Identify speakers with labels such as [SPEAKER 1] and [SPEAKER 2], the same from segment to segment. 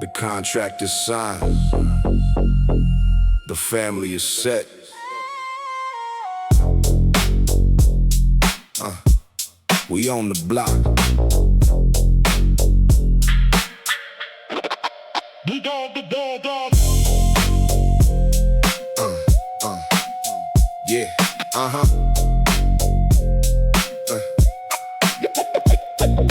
[SPEAKER 1] The contract is signed. The family is set. We on the block. Yeah,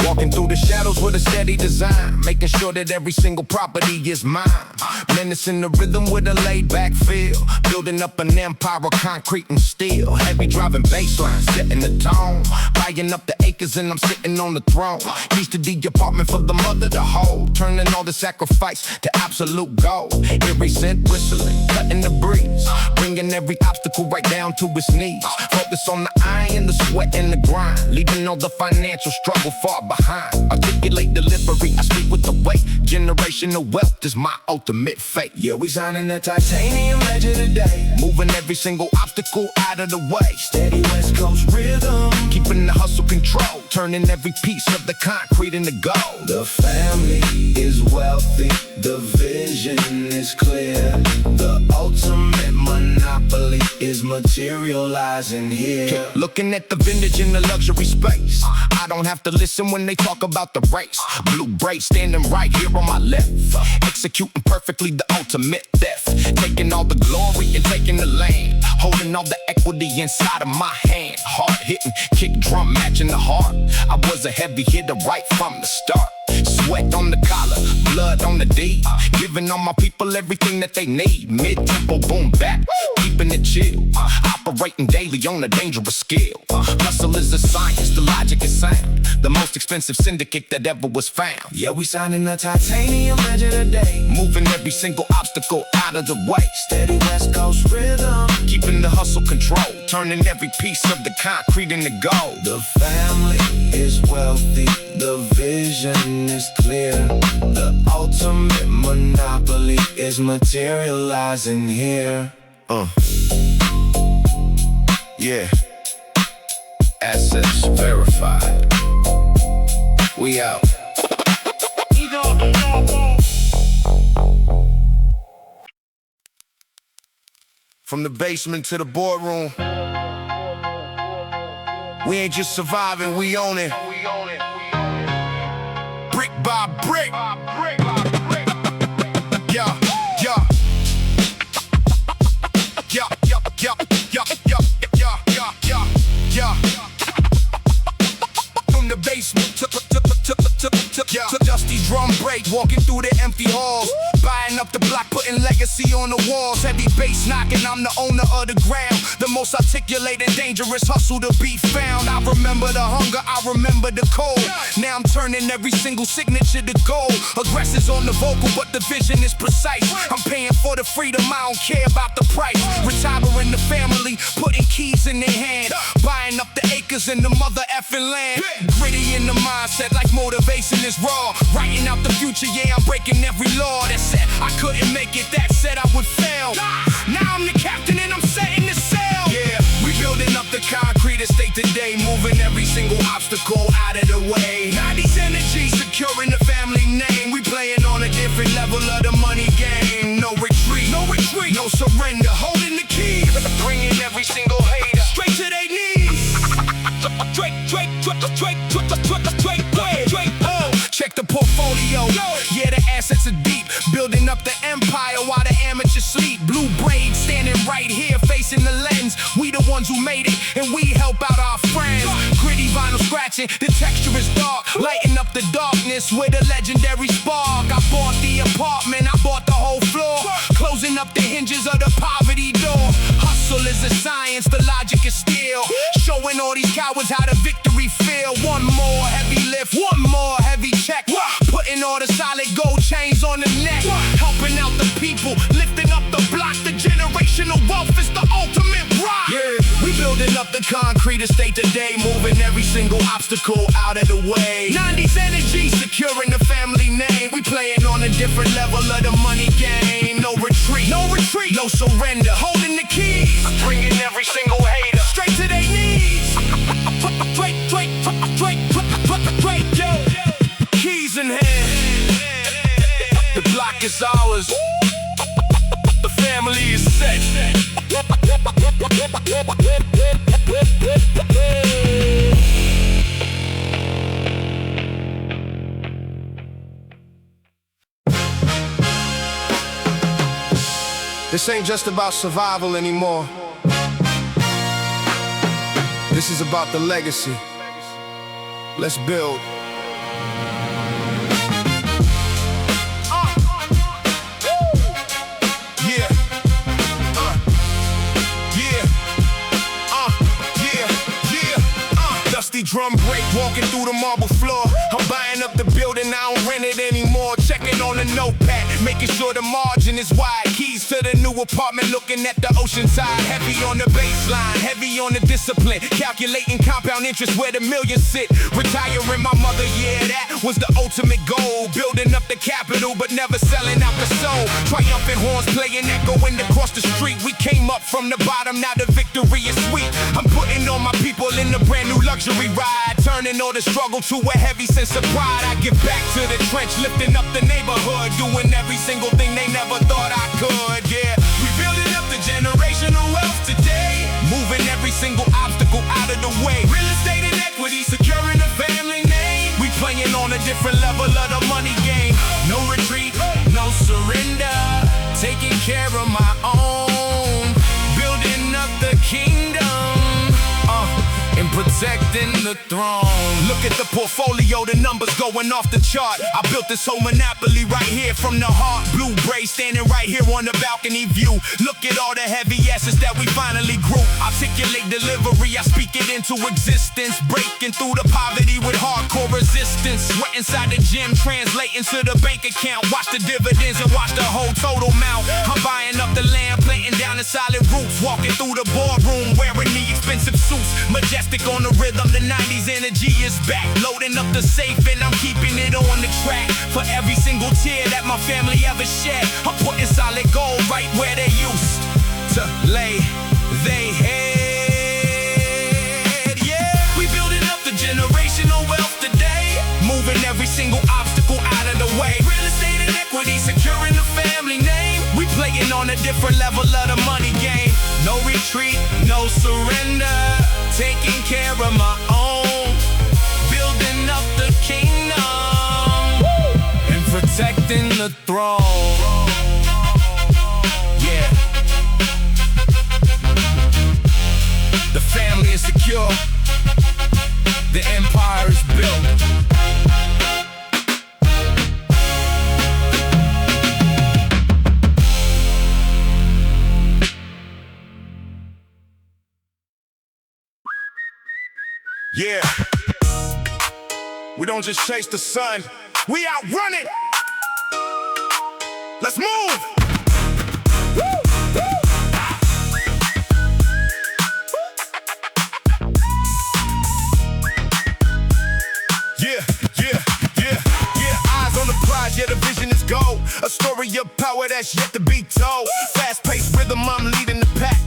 [SPEAKER 1] Walking through the shadows with a steady design, making sure that every single property is mine. Menacing the rhythm with a laid-back feel, building up an empire of concrete and steel. Heavy driving bass lines, setting the tone, buying up the acres and I'm sitting on the throne. Keys to the apartment for the mother to hold, turning all the sacrifice to absolute gold. Every scent whistling, cutting the breeze, bringing every obstacle right down to its knees. Focus on the iron, the sweat and the grind, leaving all the financial struggle far behind. Articulate delivery, I speak with the weight. Generational wealth is my ultimate fate. Yeah, we signing the titanium ledger today, moving every single obstacle out of the way. Steady West Coast rhythm, keeping the hustle control, turning every piece of the concrete into gold. The family is wealthy, the vision is clear. The ultimate monopoly is materializing here. Looking at the vintage in the luxury space, I don't have to listen when they talk about the race. Blue braid standing right here on my left, executing perfectly the ultimate theft. Taking all the glory and taking the land, holding all the equity inside of my hand. Hard hitting, kick drum matching the heart. I was a heavy hitter right from the start. Sweat on the collar, blood on the deed, giving all my people everything that they need. Mid-tempo boom bap, keeping it chill, operating daily on a dangerous scale. Hustle is a science, the logic is sound, the most expensive syndicate that ever was found. Yeah, we signing the titanium ledger today, moving every single obstacle out of the way. Steady West Coast rhythm, keeping the hustle controlled, turning every piece of the concrete into gold. The family is wealthy, the vision is clear. The ultimate monopoly is materializing here. Yeah. Assets verified. We out. From the basement to the boardroom, we ain't just surviving, we own it. Brick by brick. Yeah, yeah. Yeah, yeah, yeah, yeah, yeah, yeah, yeah, yeah, yeah. From the basement to dusty drum break, walking through the empty halls, buying up the block, putting legacy on the walls. Heavy bass knocking, I'm the owner of the ground, the most articulated, dangerous hustle to be found. I remember the hunger, I remember the cold. Now I'm turning every single signature to gold. Aggressors on the vocal, but the vision is precise. I'm paying for the freedom, I don't care about the price. Retiring the family, putting keys in their hand, buying up the acres in the mother effing land. Gritty in the mindset, like motivation is raw. Writing out the future, yeah, I'm breaking every law that said I couldn't make it, that said I would fail. Now I'm the captain and I'm setting the sail. Yeah, we building up the concrete estate today, moving every single obstacle out of the way. 90s energy, securing the family name. We playing on a different level of the money game. No retreat, no surrender, holding the key, bringing every single hater straight to their knees. Check the portfolio, yeah, the assets are deep, building up the empire while the amateurs sleep. Blue braids standing right here facing the lens. We the ones who made it and we help out our friends. Gritty vinyl scratching, the texture is dark, lighting up the darkness with a legendary spark. I bought the apartment, I bought the whole floor, closing up the hinges of the poverty door. Hustle is a science, the logic is steel, showing all these cowards how the victory feel. One more heavy lift, one more heavy check, putting all the solid gold chains on the neck, helping out the people, lifting up the block. The generational wealth is the ultimate rock. Yeah, we building up the concrete estate today, moving every single obstacle out of the way. 90s energy, securing the family name. We playing on a different level of the money game. No retreat, no surrender, holding the keys, bringing every single hater straight to their knees. Straight, yo. music is ours. The family is set. This ain't just about survival anymore. This is about the legacy. Let's build. Drum break, walking through the marble floor. I'm buying up the building, I don't rent it anymore. Checking on the notepad, making sure the margin is wide. Keys to the new apartment, looking at the ocean side. Heavy on the baseline, heavy on the discipline. Calculating compound interest where the millions sit. Retiring my mother, yeah, that was the ultimate goal. Building up the capital, but never selling out the soul. Triumphant horns playing, echoing across the street. We came up from the bottom, now the victory is sweet. I'm putting all my people in the brand new luxury ride, turning all the struggle to a heavy sense of pride. I get back to the trench, lifting up the neighborhood, doing every single thing they never thought I could. Yeah, we building up the generational wealth today, moving every single obstacle out of the way. Real estate and equity, securing the family name. We playing on a different level of the money game. No retreat, no surrender, taking care of my own, building up the kingdom, and protecting the throne. Look at the portfolio, the numbers going off the chart. I built this whole monopoly right here from the heart. Blue Bray standing right here on the balcony view. Look at all the heavy assets that we finally grew. Articulate delivery, I speak it into existence. Breaking through the poverty with hardcore resistance. Sweat inside the gym, translating to the bank account. Watch the dividends and watch the whole total mount. I'm buying up the land, planting down the solid roots. Walking through the boardroom, wearing the expensive suits. Majestic on the rhythm, the 90s energy is back. Loading up the safe and I'm keeping it on the track. For every single tear that my family ever shed, I'm putting solid gold right where they used to lay they head. Yeah, we building up the generational wealth today, moving every single obstacle out of the way. Real estate and equity, securing the family name. We playing on a different level of the money game. No retreat, no surrender, taking care of my own, building up the kingdom, and protecting the throne. Yeah. The family is secure, the empire is built. Yeah, we don't just chase the sun, we outrun it. Let's move. Woo, woo. Yeah, eyes on the prize, yeah, the vision is gold. A story of power that's yet to be told. Fast-paced rhythm, I'm leading the pack.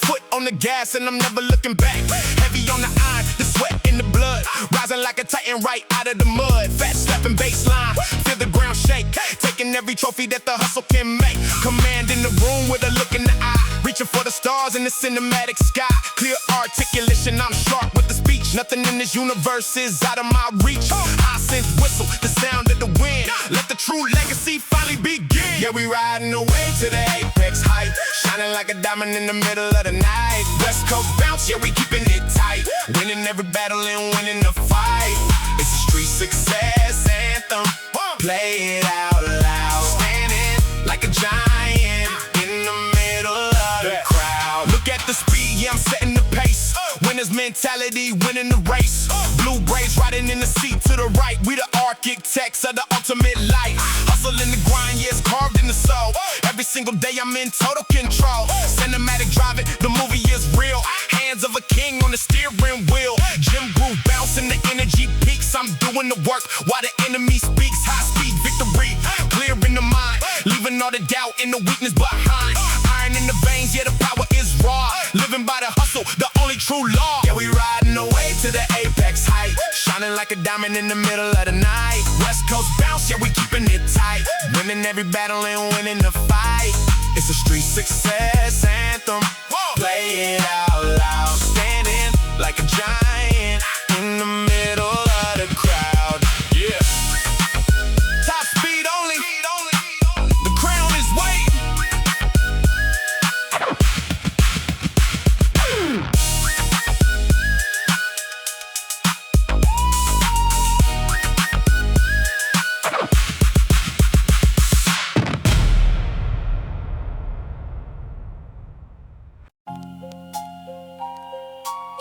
[SPEAKER 1] Foot on the gas and I'm never looking back. Heavy on the iron, the sweat in the blood, rising like a titan right out of the mud. Fast stepping baseline, feel the ground shake, taking every trophy that the hustle can make. Command in the room with a look in the eye, reaching for the stars in the cinematic sky. Clear articulation, I'm sharp with the speech. Nothing in this universe is out of my reach. I sense whistle, the sound of the wind. Let the true legacy finally begin. Yeah, we riding away to the apex height, shining like a diamond in the middle of the night. West Coast bounce, yeah, we keeping it tight, winning every battle and winning the fight. It's a street success anthem, play it out loud. Standing like a giant in the middle of the crowd. Look at the speed, yeah, I'm setting the pace. Winner's mentality, winning the race. Blue Braves riding in the seat to the right. We the architects of the ultimate life. Hustle in the grind, yeah, it's carved in the soul. Every single day I'm in total control. Cinematic driving, the movie is real. Hands of a king on the steering wheel. Gym groove bouncing, the energy peaks. I'm doing the work while the enemy speaks. High speed victory, clear in the mind, leaving all the doubt and the weakness behind. Iron in the veins, yeah, the power is raw. Living by the hustle, the only true law. Yeah, we riding away to the apex height, shining like like a diamond in the middle of the night. West Coast bounce, yeah, we keeping it tight. Winning every battle and winning the fight. It's a street success anthem. Play it out loud. Standing like a giant in the middle of the crowd. Yeah. Top speed only. The crown is waiting.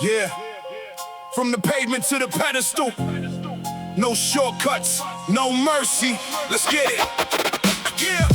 [SPEAKER 1] Yeah, from the pavement to the pedestal. No shortcuts, no mercy. Let's get it. Yeah.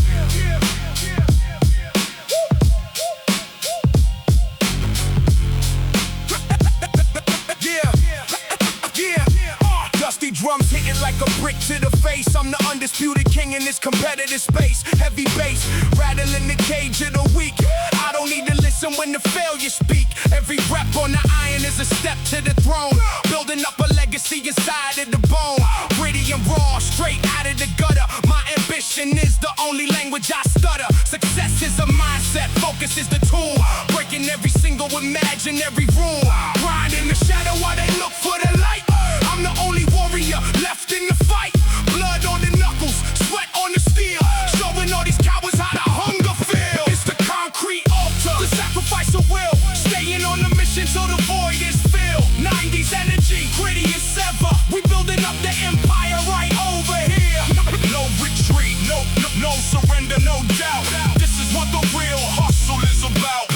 [SPEAKER 1] Dusty drums hitting like a brick to the face. I'm the undisputed king in this competitive space. Heavy bass, rattling the cage of the weak. I don't need to listen when the failures speak. Every rep on the iron is a step to the throne. Building up a legacy inside of the bone. Gritty and raw, straight out of the gutter. My ambition is the only language I stutter. Success is a mindset, focus is the tool. Breaking every single imaginary rule. Grind in the shadow while they look for the light. I'm the only warrior left in the fight. Blood on the knuckles, sweat on the steel. Showing all these cowards how the hunger feel. It's the concrete altar, the sacrifice of will. Staying on the mission till the void is filled. 90s energy, gritty as ever. We building up the empire right over here. No retreat, no surrender, no doubt. This is what the real hustle is about.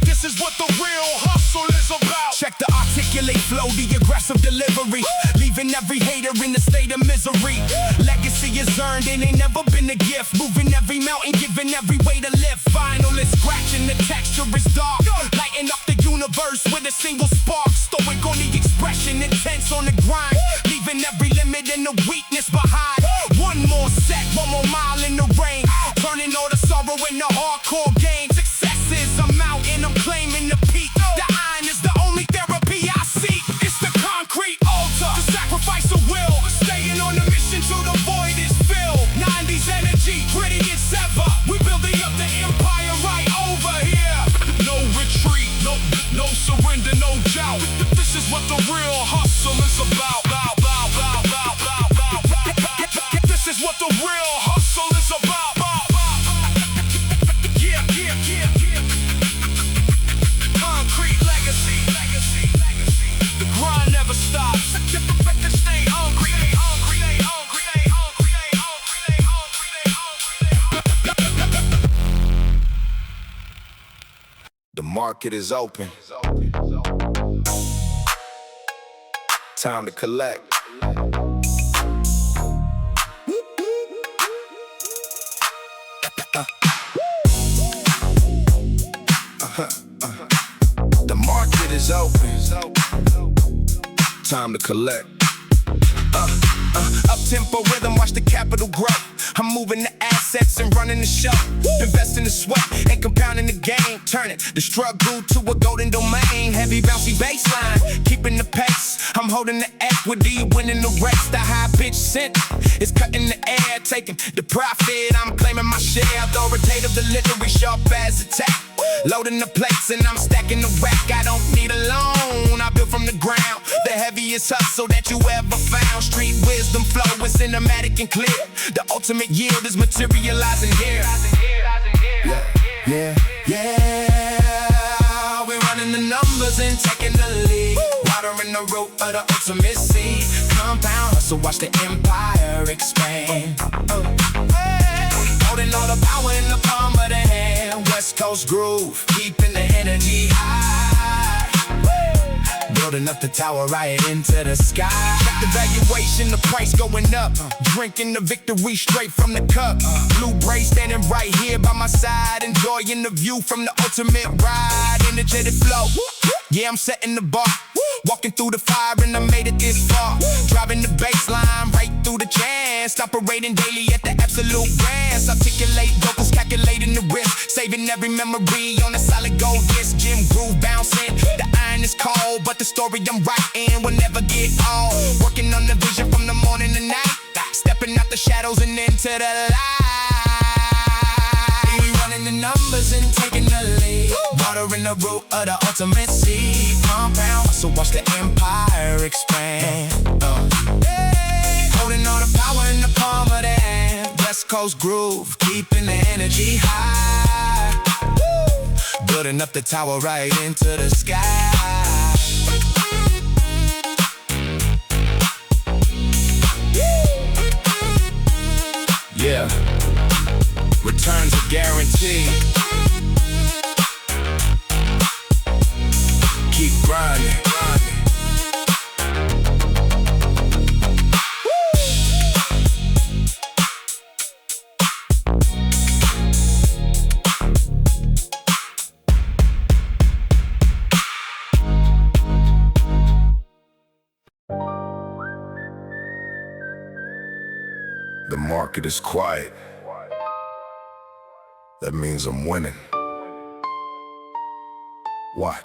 [SPEAKER 1] This is what the real hustle is about. Check the articulate flow, the aggressive delivery. Leaving every hater in a state of misery. Legacy is earned and ain't never been a gift. Moving every mountain, giving every way to live. Final is scratching, the texture is dark. Lighting up the universe with a single spark. Stoic on the expression, intense on the grind. Leaving every limit and the weakness behind. One more set, one more mile in the rain. Turning all the sorrow into hardcore gain. Success is a mountain, I'm claiming the peak. The iron is the only therapy I seek. It's the concrete altar, the sacrifice of will. Staying on the mission till the void is filled. 90s energy, gritty as ever. We building up the empire right over here. No retreat, no surrender, no doubt. This is what the real hustle is about. This is what the real hustle is about. Concrete legacy. The grind never stops. Stay hungry. The market is open. Time to collect. The market is open. Time to collect. Up-tempo rhythm, watch the capital grow. I'm moving the assets and running the show. Investing the sweat and compounding the game. Turning the struggle to a golden domain. Heavy bouncy baseline, keeping the pace. I'm holding the equity, winning the race. The high-pitched scent is cutting the air, taking the profit. I'm claiming my share. Authoritative delivery, sharp as attack. Loading the plates and I'm stacking the rack. I don't need a loan, I built from the ground. The heaviest hustle that you ever found. Street wisdom flow is cinematic and clear. The ultimate yield is materializing here. Yeah. We're running the numbers and taking the lead. Watering the rope of the ultimate seed. Compound hustle, watch the empire expand. Holding all the power in the palm of the hand. West Coast groove, keeping the energy high. Building up the tower right into the sky. Check the valuation, the price going up. Drinking the victory straight from the cup. Blue Bray standing right here by my side. Enjoying the view from the ultimate ride. Energetic flow, yeah, I'm setting the bar. Walking through the fire and I made it this far. Driving the baseline right through the chance. Operating daily at the absolute grants. Articulate vocals, calculating the risk. Saving every memory on a solid gold disc. Gym groove bouncing. The iron is cold, but the story I'm writing will never get old. Working on the vision from the morning to night, stepping out the shadows and into the light. We running the numbers and taking the lead, watering the root of the ultimate seed. Compound, so watch the empire expand. Holding all the power in the palm of the hand. West Coast groove, keeping the energy high. Building up the tower right into the sky. Yeah, returns are guaranteed. Keep grinding. The market is quiet. That means I'm winning. Watch.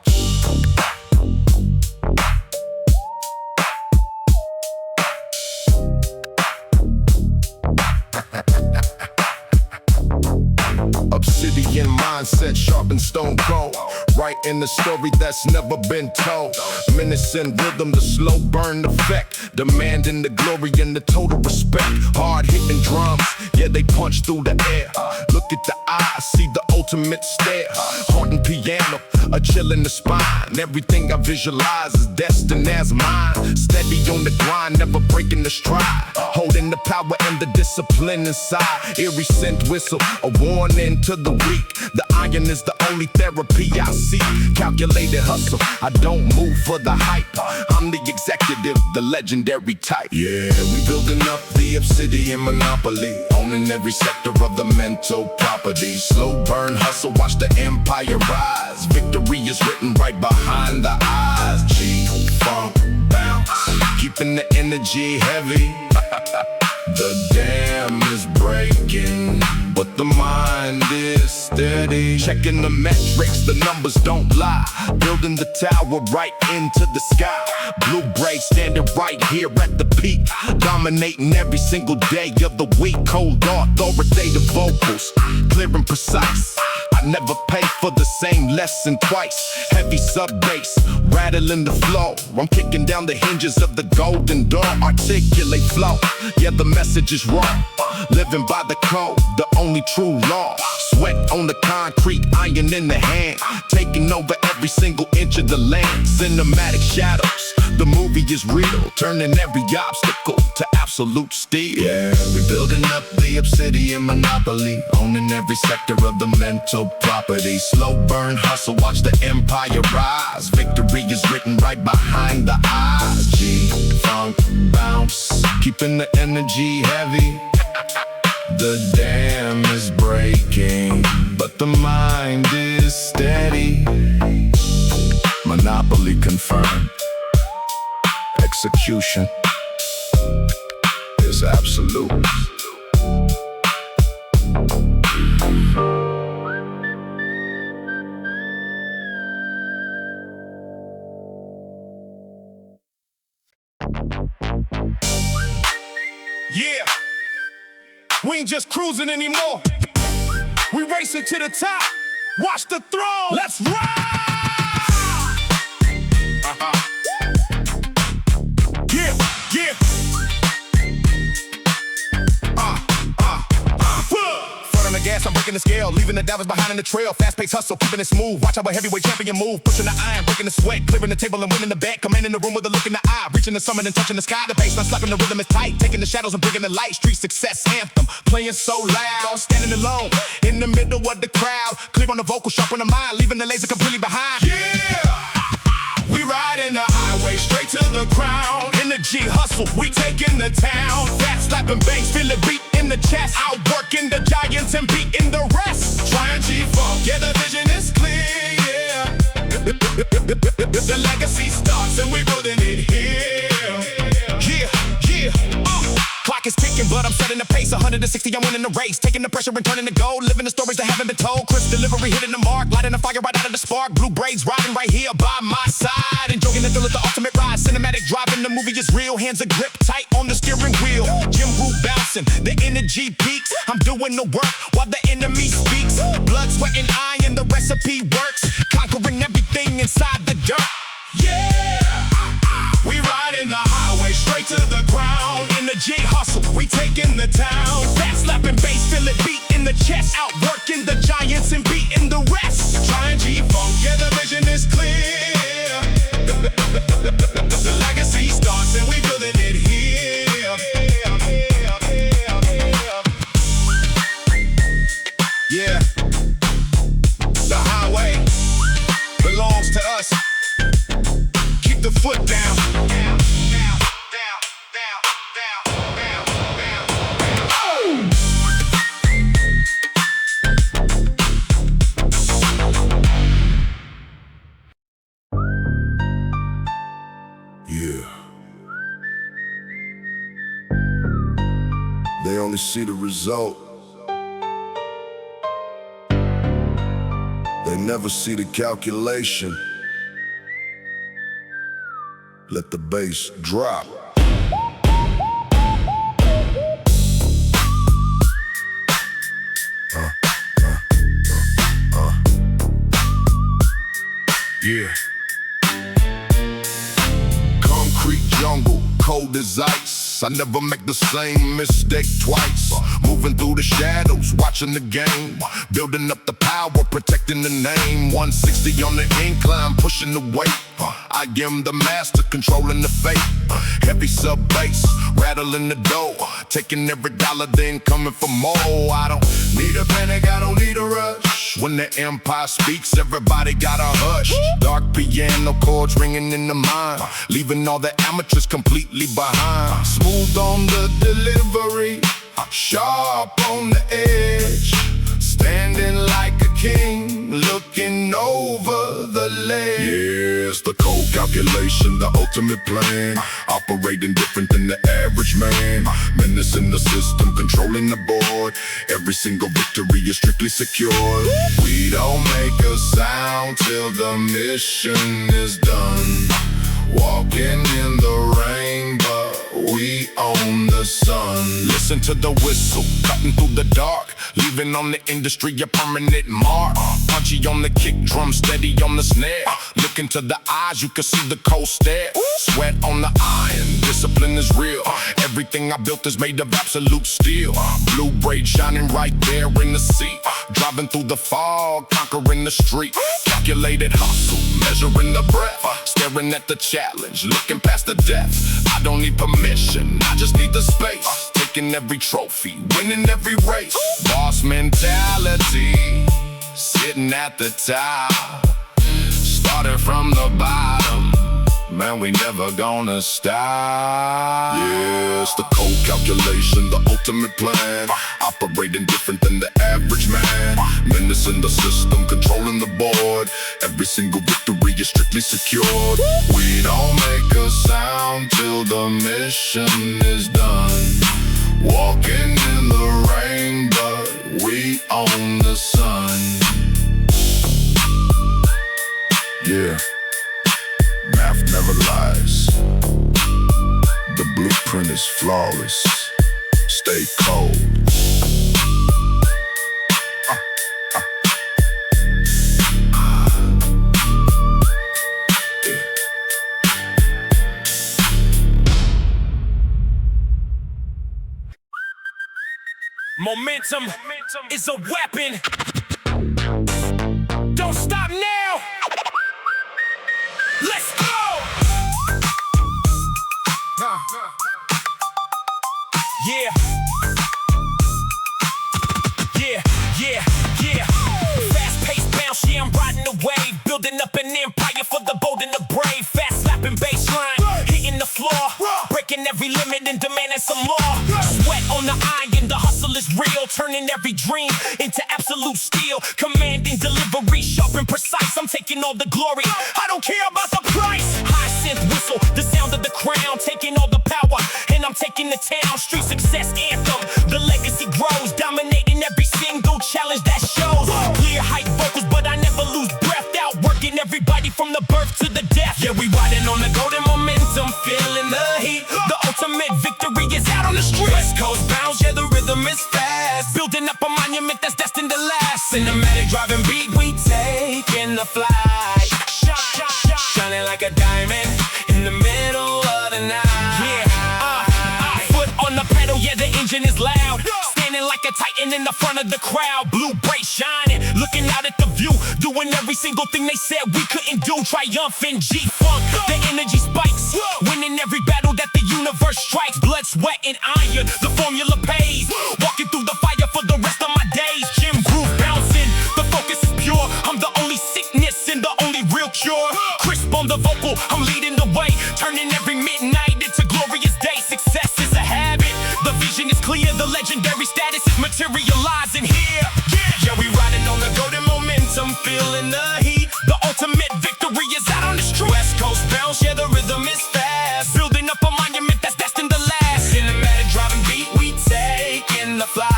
[SPEAKER 1] Obsidian mindset, sharp and stone cold. Writing the story that's never been told. Menacing rhythm, the slow burn effect. Demanding the glory and the total respect. Hard hitting drums, yeah, they punch through the air. Look at the eye, see the ultimate stare. Haunting piano, a chill in the spine. Everything I visualize is destined as mine. Steady on the grind, never breaking the stride. Holding the power and the discipline inside. Eerie scent whistle, a warning to the weak. The iron is the only therapy I see. Calculated hustle, I don't move for the hype. I'm the executive, the legendary type. Yeah, we building up the obsidian monopoly, owning every sector of the mental property. Slow burn hustle, watch the empire rise. Victory is written right behind the eyes. G-funk bounce, keeping the energy heavy. The dam is breaking, but the mind is steady. Checking the metrics, the numbers don't lie. Building the tower right into the sky. Blue braid standing right here at the peak, dominating every single day of the week. Cold authoritative vocals, clear and precise. I never pay for the same lesson twice. Heavy sub bass, rattling the flow. I'm kicking down the hinges of the golden door. Articulate flow, yeah, the message is raw. Living by the code, the only true law. Sweat on the concrete, iron in the hand. Taking over every single inch of the land. Cinematic shadows, the movie is real. Turning every obstacle to absolute steel. Yeah, we building up the obsidian monopoly, owning every sector of the mental property. Slow burn hustle, watch the empire rise. Victory is written right behind the eyes. G-funk bounce, keeping the energy heavy. The dam is breaking, but the mind is steady. Monopoly confirmed. Execution is absolute. Yeah, we ain't just cruising anymore. We racing to the top. Watch the throne. Let's ride. Yeah, yeah. Foot on the gas, I'm breaking the scale, leaving the divers behind in the trail. Fast-paced hustle, keeping it smooth. Watch our heavyweight champion move, pushing the iron, breaking the sweat, clearing the table and winning the bet. Commanding the room with a look in the eye, reaching the summit and touching the sky. The baseline slapping, the rhythm is tight, taking the shadows and bringing the light. Street success anthem, playing so loud, standing alone in the middle of the crowd. Clear on the vocal, sharp on the mind, leaving the laser completely behind. Yeah. We riding the highway straight to the crown. Energy hustle, we taking the town. Fat slapping bangs, feel the beat in the chest. Outworking the giants and beating the rest. Trying G-funk, yeah, the vision is clear, yeah. The legacy starts and we building it here. Yeah, yeah. Clock is ticking, but I'm cutting the pace, 160, I'm winning the race. Taking the pressure and turning to gold, living the stories that haven't been told. Crisp delivery, hitting the mark, lighting the fire right out of the spark. Blue braids riding right here by my side. Enjoying the thrill of the ultimate ride. Cinematic driving, the movie is real. Hands are grip tight on the steering wheel. Gym group bouncing, the energy peaks. I'm doing the work while the enemy speaks. Blood, sweat, and iron, the recipe works. Conquering everything inside the dirt. Yeah! We riding the highway straight to the ground. In the G hustle, we taking the town. Fast slapping bass, feel it beat in the chest. Outworking the giants and beating the rest. Trying G-Funk, yeah, the vision is clear. The legacy starts and we building it here. Yeah, the highway belongs to us. Keep the foot down. Yeah. They only see the result. They never see the calculation. Let the bass drop. Yeah. Concrete jungle, cold as ice. I never make the same mistake twice. Moving through the shadows, watching the game. Building up the power, protecting the name. 160 on the incline, pushing the weight. I am the master, controlling the fate. Heavy sub bass, rattling the dough. Taking every dollar, then coming for more. I don't need a panic, I don't need a rush. When the empire speaks, everybody got a hush. Dark piano chords ringing in the mind, leaving all the amateurs completely behind. Smooth on the delivery, sharp on the edge. Standing like a king, looking over the ledge. Yeah, it's the cold calculation, the ultimate plan. Operating different than the average man. Menacing the system, controlling the board. Every single victory is strictly secured. We don't make a sound till the mission is done. Walking in the rain, but we own the sun. Listen to the whistle, cutting through the dark, leaving on the industry a permanent mark. Punchy on the kick drum, steady on the snare. Look into the eyes, you can see the cold stare. Sweat on the iron, discipline is real. Everything I built is made of absolute steel. Blue braid shining right there in the seat. Driving through the fog, conquering the street. Calculated hustle, measuring the breath. Staring at the challenge, looking past the death. I don't need permission, I just need the space. Taking every trophy, winning every race. Boss mentality, sitting at the top. Started from the bottom, man, we never gonna stop. Yeah, it's the cold calculation, the ultimate plan. Operating different than the average man. Menacing the system, controlling the board. Every single victory is strictly secured. We don't make a sound till the mission is done. Walking in the rain, but we own the sun. Yeah. Math never lies. The blueprint is flawless. Stay cold.
[SPEAKER 2] Momentum is a weapon. Don't stop now. Let's go. Yeah. Fast-paced bounce, yeah, I'm riding the wave. Building up an empire for the bold and the brave. Fast slapping bass line, hitting the floor. Breaking every limit and demanding some more. Sweat on the iron, the hustle is real. Turning every dream into absolute steel. Commanding delivery, sharp and precise. I'm taking all the glory, I don't care about the price. High synth whistle, the sound of the crown. Taking all the power, and I'm taking the town. Street success anthem, ultimate victory is out on the street. West Coast bounce, yeah, the rhythm is fast. Building up a monument that's destined to last. Cinematic driving beat, we taking the flight. Shining like a diamond in the middle of the night. Yeah, foot on the pedal, yeah, the engine is loud. Standing like a titan in the front of the crowd. Blue brakes shining, looking out at the view. Doing every single thing they said we couldn't do. Triumphant G-Funk, the energy spikes. Winning every battle that the universe strikes. Blood, sweat, and iron, the formula pays. Walking through the fire for the rest of my days. Gym groove bouncing, the focus is pure. I'm the only sickness and the only real cure. Crisp on the vocal, I'm leading the way. Turning every midnight into glorious day. Success is a habit, the vision is clear. The legendary status is materializing here. Yeah, we riding on the golden momentum, feeling the heat. The ultimate victory is out on the street. West Coast bounce, yeah, the rhythm is fast. Building up a monument that's destined to last. Cinematic driving beat, we taking the flight.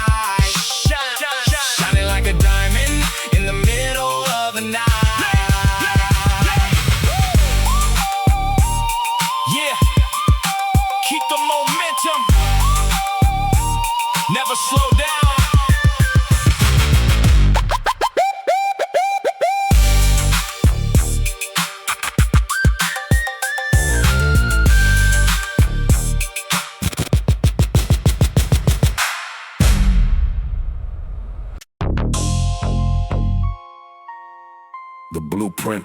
[SPEAKER 2] Shining like a diamond in the middle of the night. Yeah, keep the momentum, never slow down.
[SPEAKER 1] The blueprint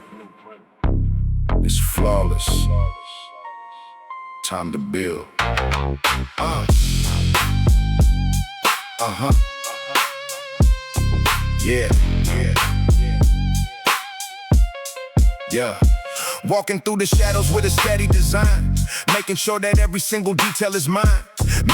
[SPEAKER 1] is flawless. Time to build. Yeah. Walking through the shadows with a steady design, making sure that every single detail is mine.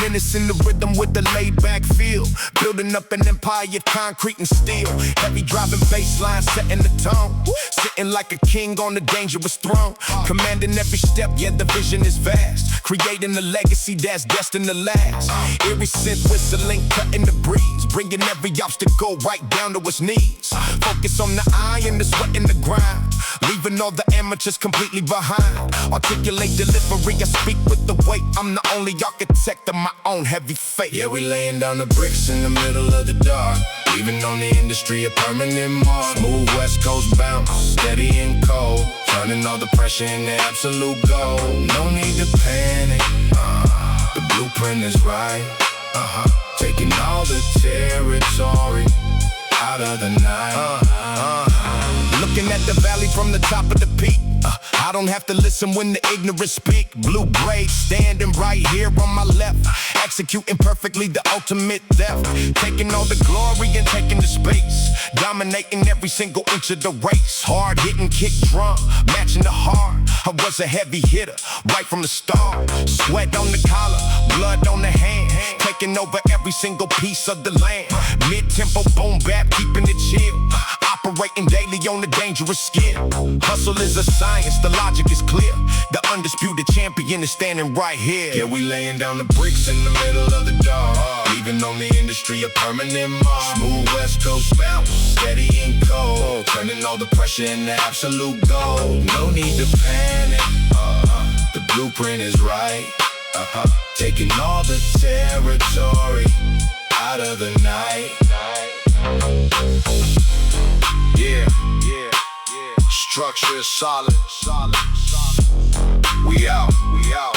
[SPEAKER 1] Menacing the rhythm with the laid-back feel, building up an empire, concrete and steel. Heavy driving bass line, setting the tone. Sitting like a king on a dangerous throne. Commanding every step, yeah, the vision is vast. Creating a legacy that's destined to last. Eerie synth whistling, cutting the breeze. Bringing every obstacle right down to its knees. Focus on the eye and the sweat and the grind. Leaving all the amateurs completely behind. Articulate delivery, I speak with the weight. I'm the only architect of my own heavy fate. Yeah, we laying down the bricks in the middle of the dark, leaving on the industry a permanent mark. Smooth West Coast bounce, steady and cold, turning all the pressure into absolute gold. No need to panic, the blueprint is right. Taking all the territory out of the night. Looking at the valley from the top of the peak. I don't have to listen when the ignorant speak. Blue braids standing right here on my left, executing perfectly the ultimate theft. Taking all the glory and taking the space, dominating every single inch of the race. Hard hitting kick drum, matching the heart. I was a heavy hitter right from the start. Sweat on the collar, blood on the hand, taking over every single piece of the land. Mid-tempo boom bap, keeping it chill. Operating daily on a dangerous skill. Hustle is a science, the logic is clear. The undisputed champion is standing right here. Yeah, we laying down the bricks in the middle of the dark, leaving on the industry a permanent mark. Smooth West Coast bounce, steady and cold, turning all the pressure into absolute gold. No need to panic, the blueprint is right. Taking all the territory out of the night. Yeah. Structure is solid. We out. Yeah.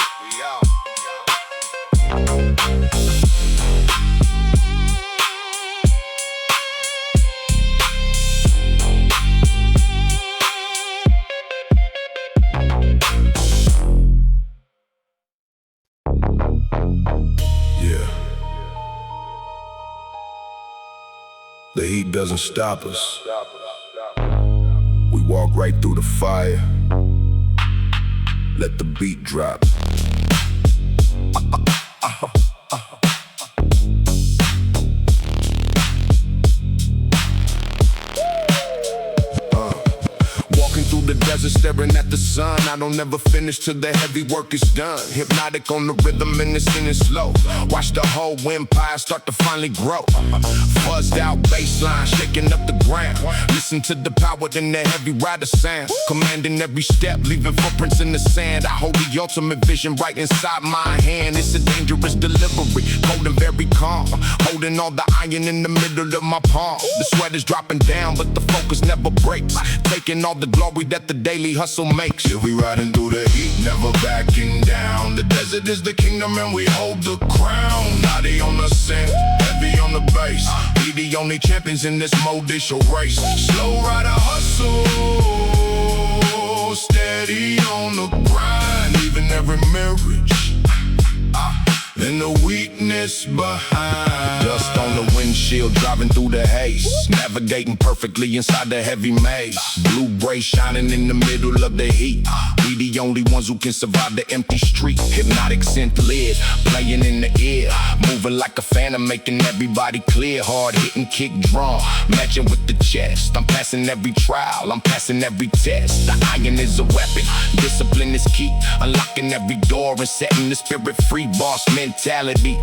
[SPEAKER 1] The heat doesn't stop us. We walk right through the fire. Let the beat drop. Walking through the desert, staring at the sun. I don't ever finish till the heavy work is done. Hypnotic on the rhythm and it's in it slow. Watch the whole empire start to finally grow. Fuzzed out baseline, shaking up the ground. Listen to the power in the heavy rider sound. Commanding every step, leaving footprints in the sand. I hold the ultimate vision right inside my hand. It's a dangerous delivery, cold and very calm. Holding all the iron in the middle of my palm. The sweat is dropping down, but the focus never breaks. Taking all the glory that the daily hustle makes.
[SPEAKER 3] Yeah, we riding through the heat, never backing down. The desert is the kingdom and we hold the crown. Naughty on the scent, heavy on the bass. We the only champions in this modicial race. Slow rider hustle, steady on the grind. Even every marriage and the weakness behind.
[SPEAKER 1] Dust on the windshield, driving through the haze. Navigating perfectly inside the heavy maze. Blue bray shining in the middle of the heat. We the only ones who can survive the empty street. Hypnotic synth lid, playing in the ear. Moving like a phantom, making everybody clear. Hard hitting kick drum, matching with the chest. I'm passing every trial, I'm passing every test. The iron is a weapon, discipline is key. Unlocking every door and setting the spirit free. Boss mentality,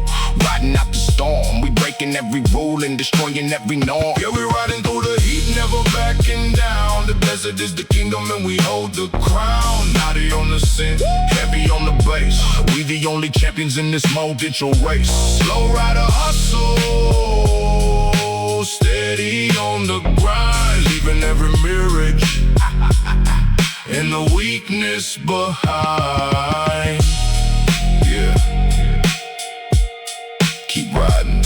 [SPEAKER 1] riding out the storm. We breaking every rule and destroying every norm.
[SPEAKER 3] Yeah, we riding through the heat, never backing down. The desert is the kingdom and we hold the crown. Naughty on the scent, heavy on the bass. We the only champions in this modicial race. Slow rider hustle, steady on the grind. Leaving every mirage and the weakness behind. Yeah, keep riding.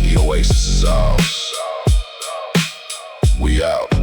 [SPEAKER 3] The oasis is ours. We out.